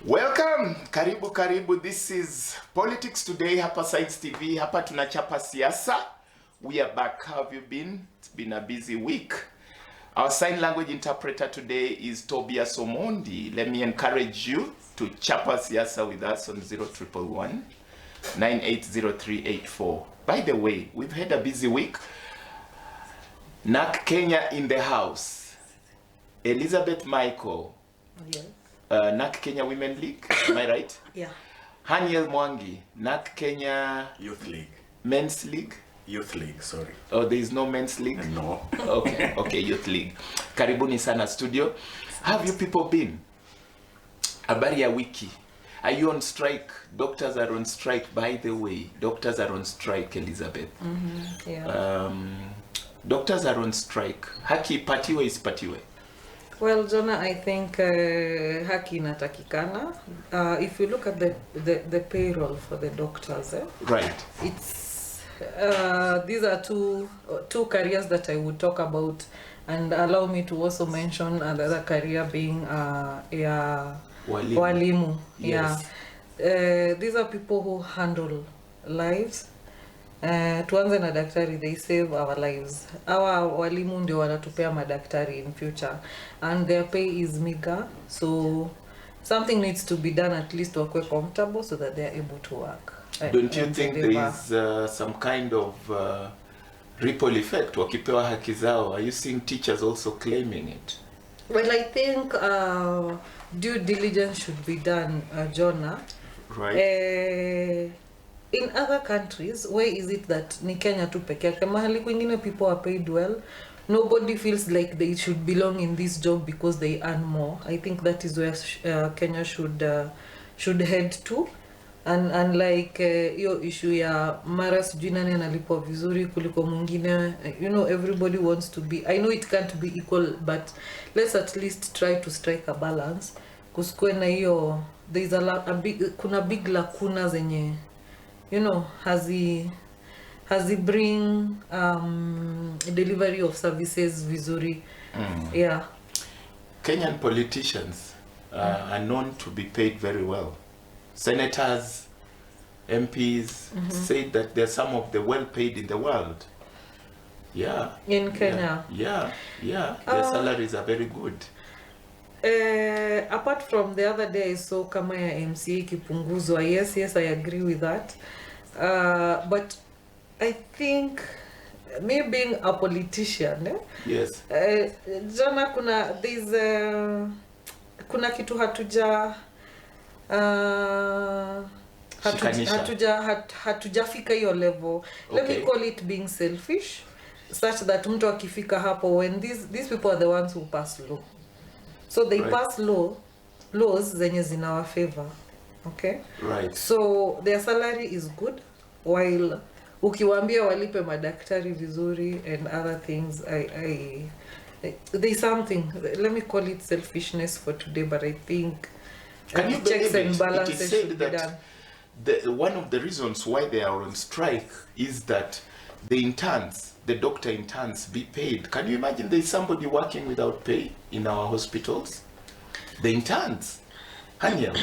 Welcome, karibu. This is Politics Today, hapa Sides TV, hapa tunachapa siasa. We are back. How have you been? It's been a busy week. Our sign language interpreter today is Tobias Omondi. Let me encourage you to chapa siasa with us on 0111 980384. By the way, we've had a busy week. NAK Kenya in the house. Elizabeth Michael. Yes. NAK Kenya Women League, am I right? Yeah. Haniel Mwangi, NAK Kenya Youth League. Men's League? Youth League, sorry. Oh, there is no Men's League? No. Okay, Youth League. Karibuni sana studio. How have you people been? Habari ya wiki. Are you on strike? Doctors are on strike, by the way. Doctors are on strike, Elizabeth. Yeah. Doctors are on strike. Haki ipatiwe isipatiwe? Well, Jonah, I think haki inatakikana. If you look at the payroll for the doctors, Right. it's these are two careers that I would talk about, and allow me to also mention another career being walimu. Yes. Yeah. These are people who handle lives. Tuanze na daktari, they save our lives. Our walimu ndio wanatupea madaktari in future, and their pay is meager, so something needs to be done, at least wakwe comfortable so that they are able to work. Don't you think there is some kind of ripple effect wakipewa haki zao? Are you seeing teachers also claiming it? Well, I think due diligence should be done, Jonah. Right. In other countries, where is it that ni Kenya tu peke yake? Mahali kwingine people are paid well. Nobody feels like they should belong in this job because they earn more. I think that is where Kenya should head to. And like hiyo issue ya mara sijui nani analipwa vizuri kuliko mwingine, everybody wants to be, I know it can't be equal, but let's at least try to strike a balance. Kusikwe na hiyo, there is kuna big lacuna zenye has he bring delivery of services vizuri. Yeah. Kenyan politicians are known to be paid very well. Senators, MPs said that they're some of the well paid in the world. Yeah. In Kenya. Yeah. Their salaries are very good. Apart from the other day I saw kama ya MCA kipunguzwa. Yes, I agree with that. But I think me being a politician, Yes. Jonah, kuna kitu hatujafika hiyo level. Let me call it being selfish, such that mtu akifika hapo, when these people are the ones who pass law. So they pass laws zenye zinawa favor. Okay? Right. So their salary is good, while ukiwaambia walipe madaktari vizuri and other things, there's something, let me call it selfishness for today, but I think Can you checks and it balances is said should be that done. one of the reasons why they are on strike is that the doctor interns be paid. Can you imagine there is somebody working without pay in our hospitals? The interns. Haniel,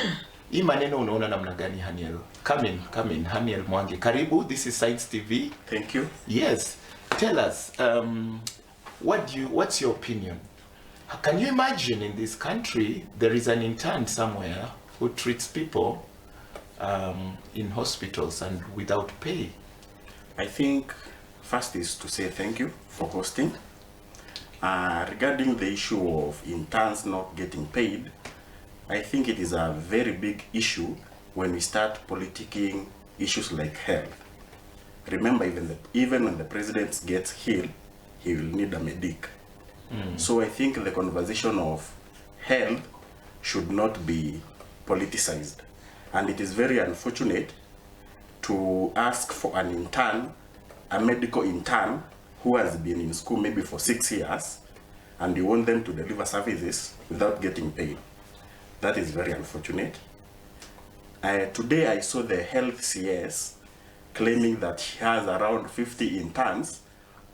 hii maneno unaona namna gani, Haniel? Come in, Haniel Mwangi. Karibu, this is Sides TV. Thank you. Yes. Tell us, what's your opinion? Can you imagine in this country there is an intern somewhere who treats people in hospitals and without pay? I think first is to say thank you for hosting. Regarding the issue of interns not getting paid, I think it is a very big issue when we start politicking issues like health. Remember, even when the president gets ill, he will need a medic. So I think the conversation of health should not be politicized. And it is very unfortunate to ask for an intern, a medical intern, who has been in school maybe for 6 years, and you want them to deliver services without getting paid. That is very unfortunate. Today I saw the health CS claiming that he has around 50 interns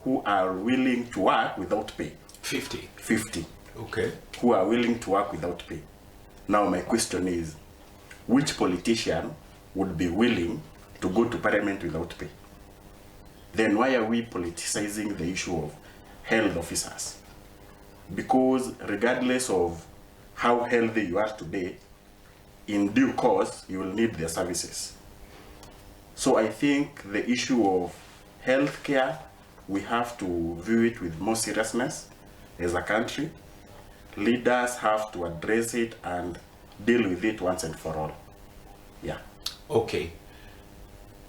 who are willing to work without pay. 50? 50. Okay. Who are willing to work without pay. Now my question is, which politician would be willing to go to parliament without pay? Then why are we politicizing the issue of health officers? Because regardless of how healthy you are today, in due course, you will need their services. So I think the issue of healthcare, we have to view it with more seriousness as a country. Leaders have to address it and deal with it once and for all. Yeah. Okay.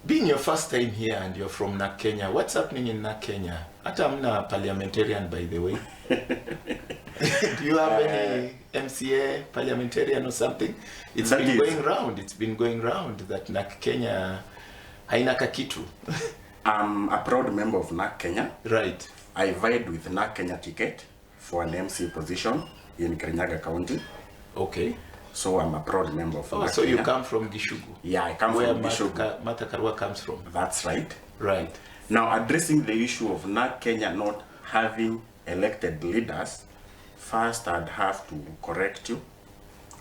Being your first time here and you're from NAK Kenya, what's happening in NAK Kenya? Hata amna parliamentarian, by the way. Do you have any MCA, parliamentarian or something? It's been going round that NAK Kenya haina kakitu. I'm a proud member of NAK Kenya. Right. I vied with NAK Kenya ticket for an MC position in Kirinyaga County. Okay. So I'm a proud member of NAK so Kenya. you come from Gishugu? Yeah, I come from Gishugu. Where Martha Karua comes from? That's right. Right. Now, addressing the issue of NAK Kenya not having elected leaders, first I'd have to correct you.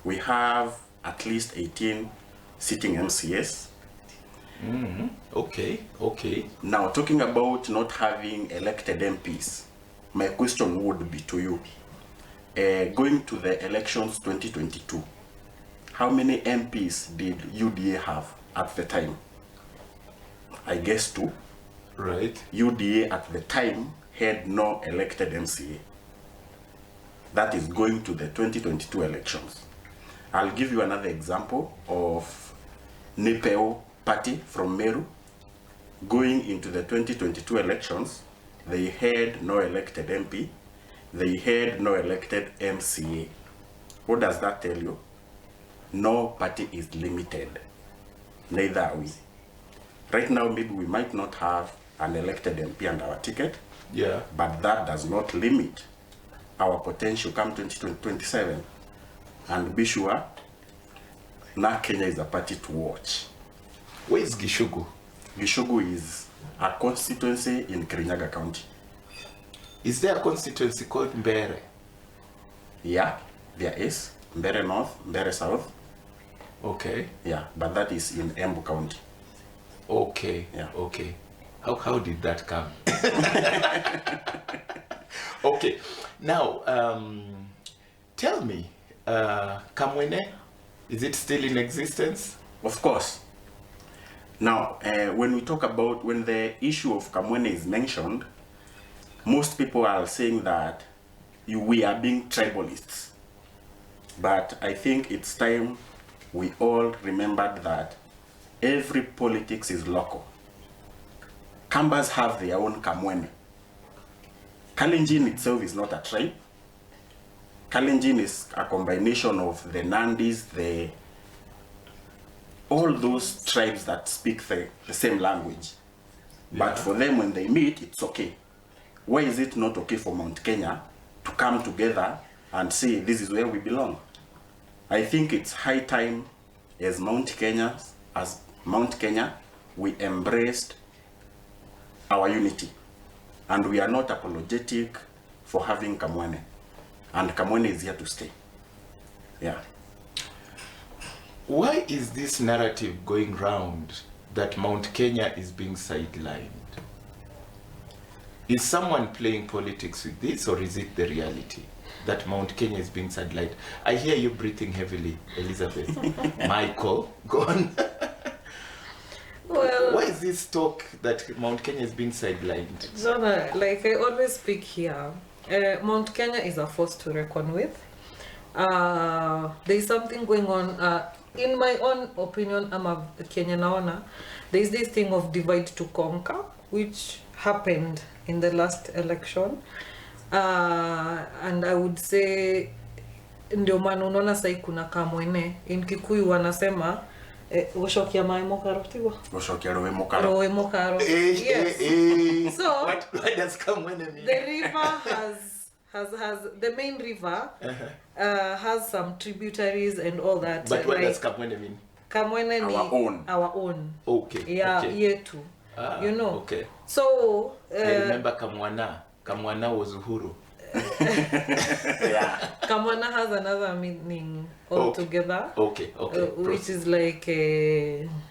We have at least 18 sitting MCAs. Okay. Now, talking about not having elected MPs, my question would be to you. Going to the elections 2022, how many MPs did UDA have at the time? I guess 2. Right. UDA at the time had no elected MCA. That is going to the 2022 elections. I'll give you another example of NPO party from Meru. Going into the 2022 elections, they had no elected MP, they had no elected MCA. What does that tell you? No party is limited. Neither are we. Right now, maybe we might not have an elected MP and our ticket, Yeah. but that does not limit our potential come 2027. And be sure, NAK Kenya is a party to watch. Where is Gishugu? Gishugu is a constituency in Kirinyaga County. Is there a constituency called Mbere? Yeah, there is. Mbere North, Mbere South. Okay. Yeah, but that is in Embu County. Okay. Yeah. Okay. How did that come? Okay. Now, tell me, Kamwene, is it still in existence? Of course. Now, when we talk about, when the issue of Kamwene is mentioned, most people are saying that we are being tribalists. But I think it's time we all remembered that every politics is local. Kambas have their own Kamwene. Kalenjin itself is not a tribe. Kalenjin is a combination of the Nandis, all those tribes that speak the same language. Yeah. But for them, when they meet, it's okay. Why is it not okay for Mount Kenya to come together and say, this is where we belong? I think it's high time as Mount Kenya, we embraced our unity. And we are not apologetic for having Kamwene. And Kamwene is here to stay. Yeah. Why is this narrative going round that Mount Kenya is being sidelined? Is someone playing politics with this, or is it the reality that Mount Kenya is being sidelined? I hear you breathing heavily, Elizabeth. Michael, go on. Well, why is this talk that Mount Kenya is being sidelined? Jonah, like I always speak here, Mount Kenya is a force to reckon with. There is something going on. In my own opinion, I'm a Kenyan owner. There is this thing of divide to conquer, which happened in the last election. And I would say, ndio maana unaona sai kuna Kamwene. In Kikuyu wanasema, Goshokia maemokaro tiwa. Goshokia rowe mokaro. Rowe mokaro. Yes. So what does Kamwene mean? The river has the main river has some tributaries and all that. But what does Kamwene mean? Kamwene our own. Okay. Yeah, okay. yetu. You know. Okay. So I remember Kamwana. Kamwana was Uhuru. Yeah. Kamwana has another meaning altogether. Okay. Which is like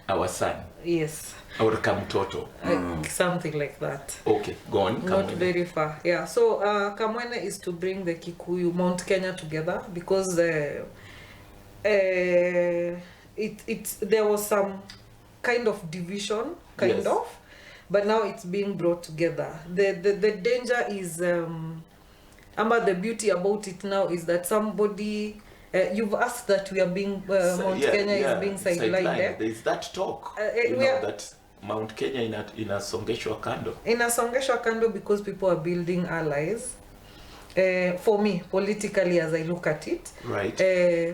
Our son. yes. Or Kamtoto. Something like that. Okay, go on. Not Kamwene. very far. Yeah. So Kamwene is to bring the Kikuyu, Mount Kenya together because there was some kind of division, Yes. but now it's being brought together. The danger is the beauty about it now is that somebody you've asked that we are being Mount Kenya is being sidelined. There is that talk. That Mount Kenya in a Songeshwa Kando. In a Songeshwa Kando because people are building allies. For me, politically, as I look at it, Right.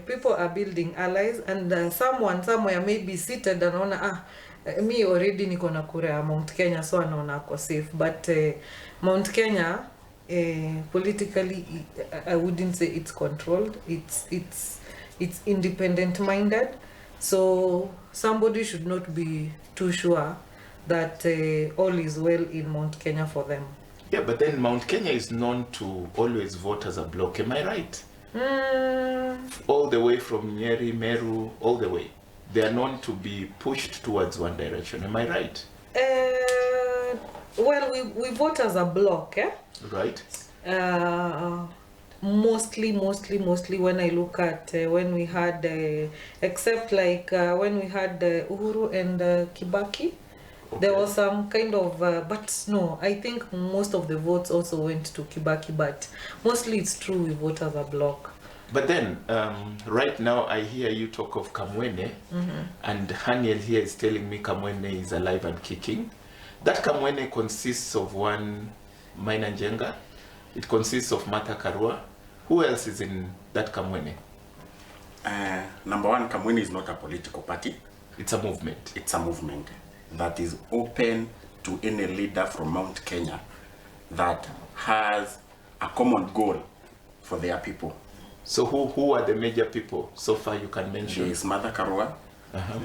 People are building allies, and someone somewhere may be seated and anaona me already niko na kura ya Mount Kenya, so anaona ako safe. But Mount Kenya, politically, I wouldn't say it's controlled. It's independent minded. So somebody should not be too sure that all is well in Mount Kenya for them. Yeah, but then Mount Kenya is known to always vote as a bloc. Am I right? All the way from Nyeri, Meru, all the way. They are known to be pushed towards one direction. Am I right? Well, we vote as a bloc, eh? Right. Mostly when I look at when we had except like when we had Uhuru and Kibaki, there was some kind of but no, I think most of the votes also went to Kibaki, but mostly it's true we vote as a bloc. But then right now I hear you talk of Kamwene, and Haniel here is telling me Kamwene is alive and kicking. That Kamwene consists of one Maina Njenga. It consists of Martha Karua. Who else is in that Kamwene? Number one, Kamwene is not a political party. It's a movement. It's a movement that is open to any leader from Mount Kenya that has a common goal for their people. So who are the major people so far you can mention? There is Martha Karua,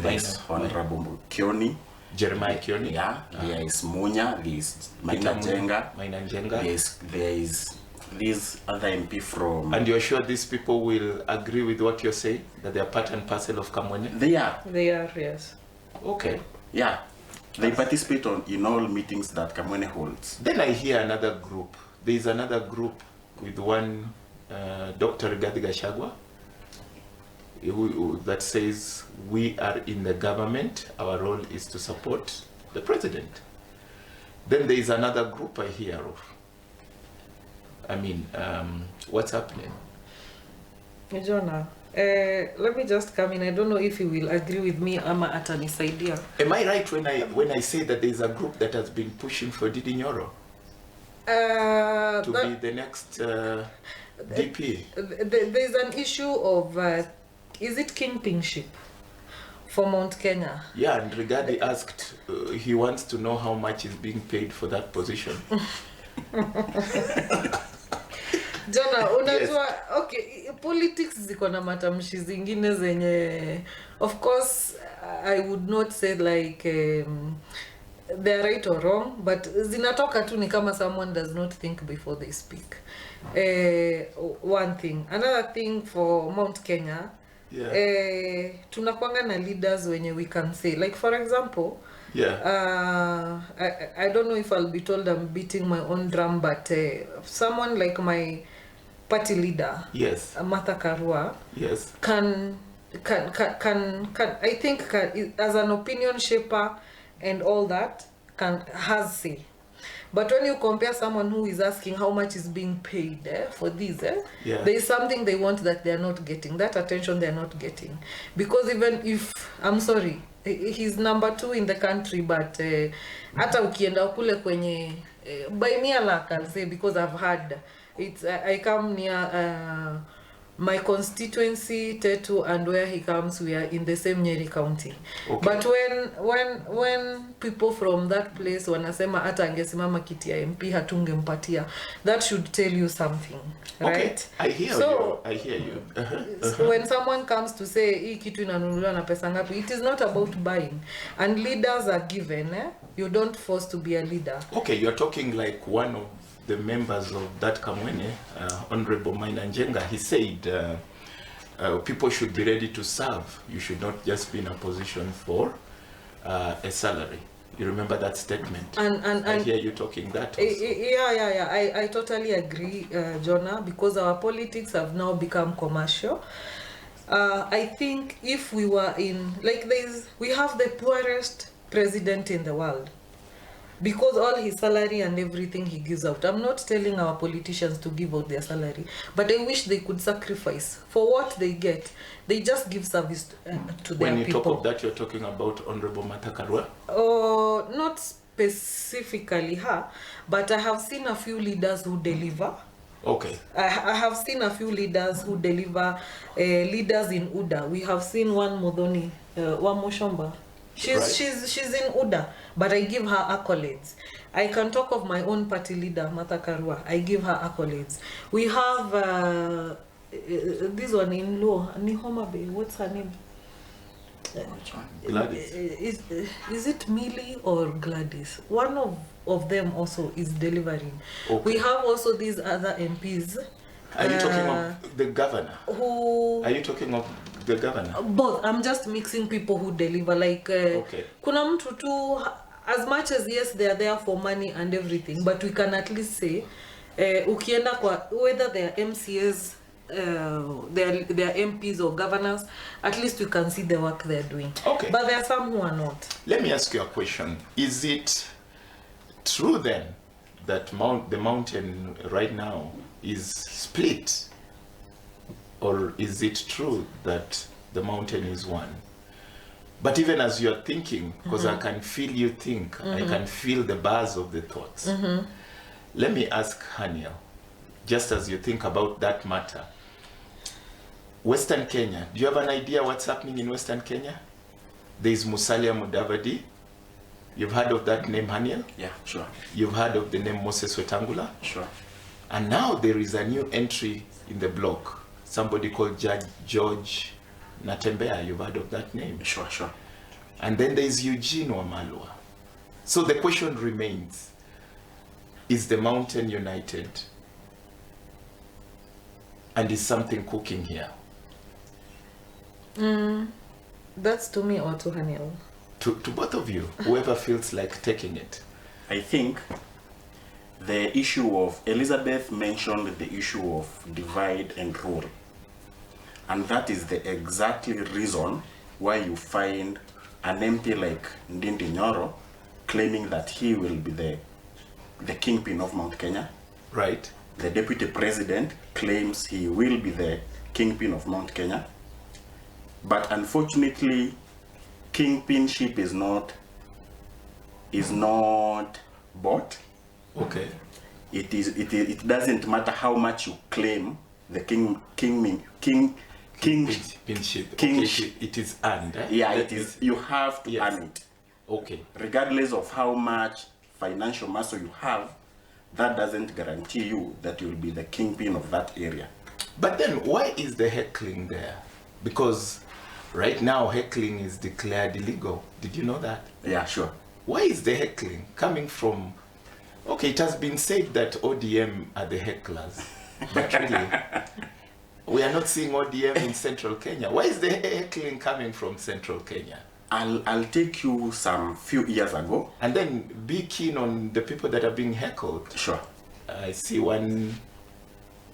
there is Honorable Kioni, Jeremiah Kioni. Yeah, there is Munya, there is Maina Njenga, there is this other MP from... And you're sure these people will agree with what you're saying? That they are part and parcel of Kamwene? They are, yes. Okay. Yeah. They participate in all meetings that Kamwene holds. Then I hear another group. There is another group with one Dr. Rigathi Gachagua that says we are in the government, our role is to support the president. Then there is another group I hear of. I mean, what's happening? Jonah, let me just come in. I don't know if you will agree with me, ama atanisaidia. Am I right when I say that there is a group that has been pushing for Didi Nyoro to be the next DP? There's an issue of, is it kingpinship for Mount Kenya? Yeah, and Rigathi asked, he wants to know how much is being paid for that position. Jonah, unajua, yes. Okay, politics ziko na matamshi zingine zenye, of course, I would not say like they're right or wrong, but zinatoka tu ni kama someone does not think before they speak. One thing. Another thing for Mount Kenya, yeah. Tunakwanga na leaders wenye we can say, like for example, yeah. I don't know if I'll be told I'm beating my own drum, but someone like my party leader, yes, Martha Karua, yes, can I think as an opinion shaper and all that has say. But when you compare someone who is asking how much is being paid for this, yeah. There is something they want that they are not getting, that attention they are not getting. Because even if, I'm sorry, he's number 2 in the country, but hata ukienda kule kwenye, by me luck I'll say, because I've had, I come near my constituency, Tetu, and where he comes, we are in the same Nyeri County. Okay. But when people from that place wanasema hata angesimama kiti ya MP hatungempatia, that should tell you something, right? Okay. I hear you. So when someone comes to say hii kitu inanunuliwa na pesa ngapi, it is not about buying, and leaders are given, you don't force to be a leader. Okay, you're talking like one of the members of that Kamwene, Honorable Mainanjenga, he said people should be ready to serve. You should not just be in a position for a salary. You remember that statement? And I hear you talking that also. Yeah. I totally agree, Jonah, because our politics have now become commercial. I think if we were in, like, we have the poorest president in the world because all his salary and everything he gives out. I'm not telling our politicians to give out their salary, but I wish they could sacrifice for what they get. They just give service to their people. When you talk of that, you're talking about Honorable Martha Karua? Oh, not specifically her, but I have seen a few leaders who deliver. Okay. I have seen a few leaders who deliver. Leaders in UDA. We have seen one Modoni, Wamoshomba. She's in UDA, but I give her accolades. I can talk of my own party leader, Martha Karua. I give her accolades. We have this one in Law, Nihoma Bay. What's her name? Gladys. Is it Millie or Gladys? One of them also is delivering. Okay. We have also these other MPs. Are you talking of the governor? Who? Are you talking of the governor? Both. I'm just mixing people who deliver. Like, okay. Kuna mtu tu, as much as yes, they are there for money and everything, but we can at least say, ukienda kwa, whether they are MCAs, they are MPs or governors, at least we can see the work they're doing. Okay. But there are some who are not. Let me ask you a question. Is it true then that the mountain right now is split? Or is it true that the mountain is one? But even as you're thinking, because I can feel you think, I can feel the buzz of the thoughts. Let me ask Haniel, just as you think about that matter, Western Kenya, do you have an idea what's happening in Western Kenya? There is Musalia Mudavadi. You've heard of that name, Haniel? Yeah, sure. You've heard of the name Moses Wetangula? Sure. And now there is a new entry in the block. Somebody called Judge George Natembea. You've heard of that name? Sure. And then there is Eugene Wamalwa. So the question remains, is the mountain united? And is something cooking here? That's to me or to Haniel? To both of you, whoever feels like taking it. I think the issue of, Elizabeth mentioned the issue of divide and rule. And that is the exactly reason why you find an MP like Ndindi Nyoro claiming that he will be the kingpin of Mount Kenya. Right. The deputy president claims he will be the kingpin of Mount Kenya. But unfortunately, kingpinship is not bought. Okay. It doesn't matter how much you claim the kingship. Okay, it is earned. Eh? Yeah, it is. You have to earn it. Okay. Regardless of how much financial muscle you have, that doesn't guarantee you that you'll be the kingpin of that area. But then why is the heckling there? Because right now heckling is declared illegal. Did you know that? Yeah, sure. Why is the heckling coming from? Okay, it has been said that ODM are the hecklers, but really, we are not seeing ODM in Central Kenya. Why is the heckling coming from Central Kenya? I'll take you some few years ago. And then be keen on the people that are being heckled. Sure. I see one,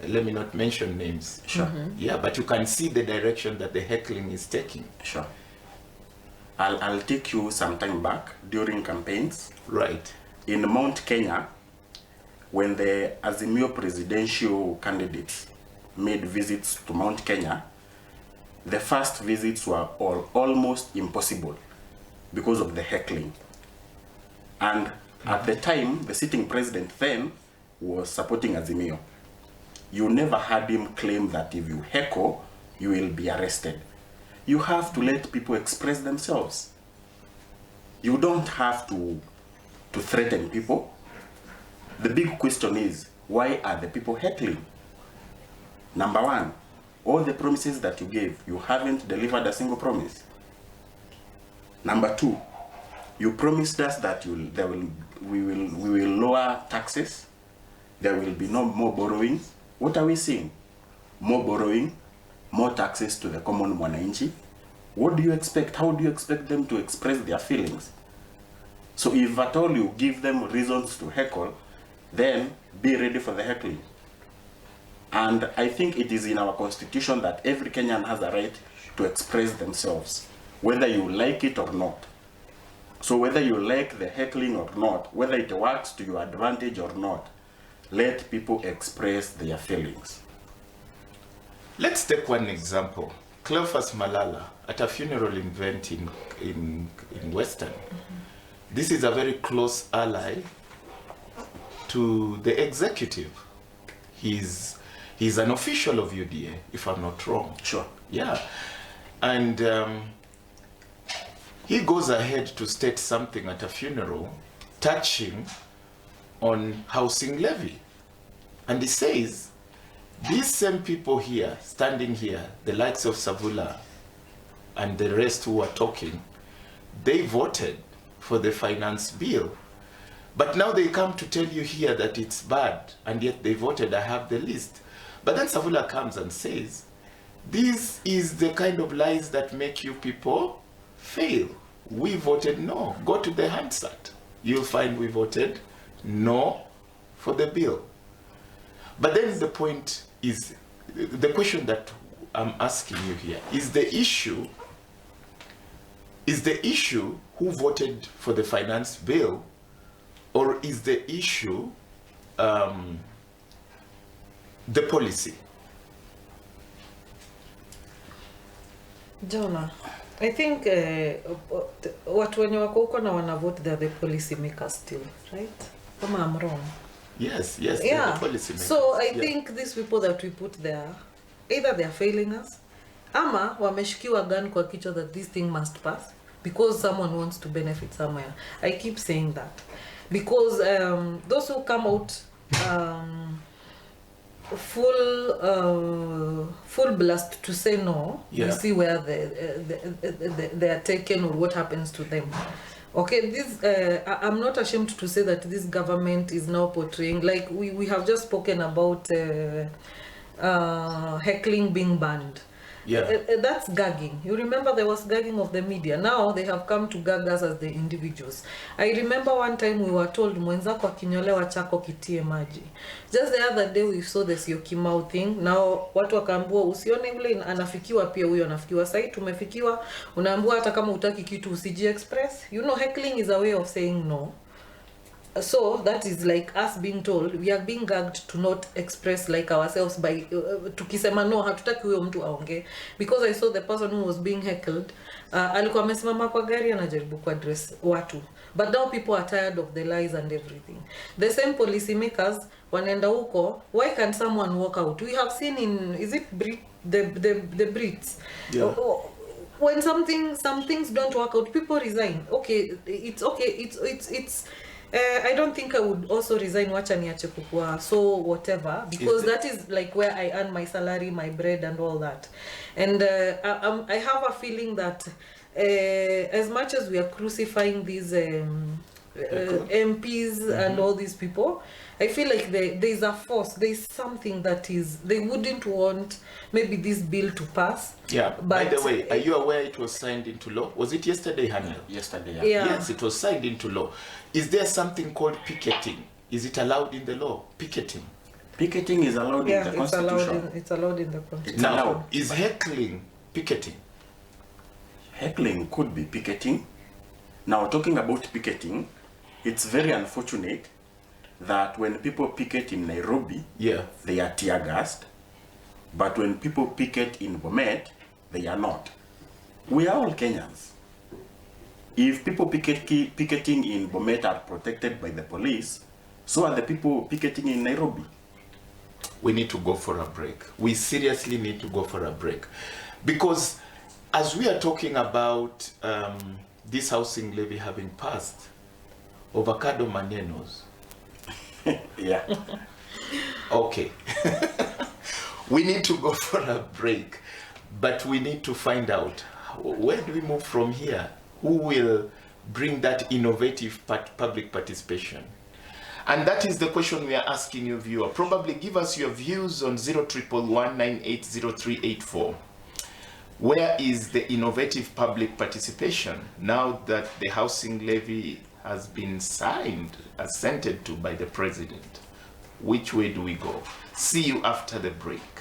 let me not mention names. Sure. Yeah, but you can see the direction that the heckling is taking. Sure. I'll take you some time back during campaigns. Right. In Mount Kenya, when the Azimio presidential candidates made visits to Mount Kenya, the first visits were almost impossible because of the heckling. And at the time, the sitting president then was supporting Azimio. You never heard him claim that if you heckle, you will be arrested. You have to let people express themselves. You don't have to threaten people. The big question is, why are the people heckling? Number one, all the promises that you gave, you haven't delivered a single promise. Number two, you promised us that we will lower taxes. there will be no more borrowing. What are we seeing? More borrowing, more taxes to the common mwananchi. What do you expect? How do you expect them to express their feelings? So if at all you give them reasons to heckle, then be ready for the heckling. And I think it is in our constitution that every Kenyan has a right to express themselves, whether you like it or not. So whether you like the heckling or not, whether it works to your advantage or not, let people express their feelings. Let's take one example. Cleophas Malala at a funeral event in Western. This is a very close ally to the executive. He's an official of UDA, if I'm not wrong. Sure. Yeah. And he goes ahead to state something at a funeral touching on housing levy. And he says, these same people here, standing here, the likes of Savula and the rest who are talking, they voted for the finance bill. But now they come to tell you here that it's bad, and yet they voted. I have the list. But then Savula comes and says, this is the kind of lies that make you people fail. We voted no. Go to the Hansard. You'll find we voted no for the bill. But then the point is, the question that I'm asking you here, is the issue who voted for the finance bill, or is the issue the policy? Jonah, I think watu wenye wako huko na wanavote, they're the policy makers still, right? Am I'm wrong? Yes, Yeah. they're the policy makers. So I think these people that we put there, either they are failing us, ama wameshikiwa gun kwa kichwa that this thing must pass because someone wants to benefit somewhere. I keep saying that because those who come out full blast to say no, you see where they are taken or what happens to them. Okay, this I'm not ashamed to say that this government is now portraying, like we have just spoken about heckling being banned. Yeah. That's gagging. You remember there was gagging of the media. Now they have come to gag us as the individuals. I remember one time we were told mwenzako akinyolewa chako kitie maji. Just the other day we saw the Syokimau thing. Now watu wakaambiwa usione yule anafikiwa pia huyo anafikiwa. Sasa tumefikiwa, unaambiwa hata kama utaki kitu usiji express. You know, heckling is a way of saying no. So that is like us being told we are being gagged to not express like ourselves by tukisema no hatutaki huyo mtu aongee, because I saw the person who was being heckled alikuwa amesimama kwa gari anajaribu ku address watu, but now people are tired of the lies and everything. The same policy makers wanaenda huko, why can't someone walk out? We have seen in, is it the Brits, when some things don't work out, people resign. Okay, it's I don't think I would also resign wacha niache kukua so whatever, because that is like where I earn my salary, my bread and all that. And I have a feeling that as much as we are crucifying these MPs and all these people, I feel like there's a force, there's something that is, they wouldn't want maybe this bill to pass. Yeah, but by the way, are you aware it was signed into law? Was it yesterday, Hannah? Yesterday, yeah. Yes, it was signed into law. Is there something called picketing? Is it allowed in the law? Picketing? Picketing is allowed in the Constitution. It's allowed in the Constitution. Now, is heckling picketing? Heckling could be picketing. Now, talking about picketing, it's very unfortunate that when people picket in Nairobi, they are tear gassed, but when people picket in Bomet, they are not. We are all Kenyans. If people picketing in Bomet are protected by the police, so are the people picketing in Nairobi. We need to go for a break. We seriously need to go for a break. Because as we are talking about this housing levy having passed, avocado manenos. Yeah. Okay. We need to go for a break, but we need to find out where do we move from here? Who will bring that innovative public participation? And that is the question we are asking you, viewer. Probably give us your views on 0111980384. Where is the innovative public participation now that the housing levy has been signed, assented to by the president? Which way do we go? See you after the break.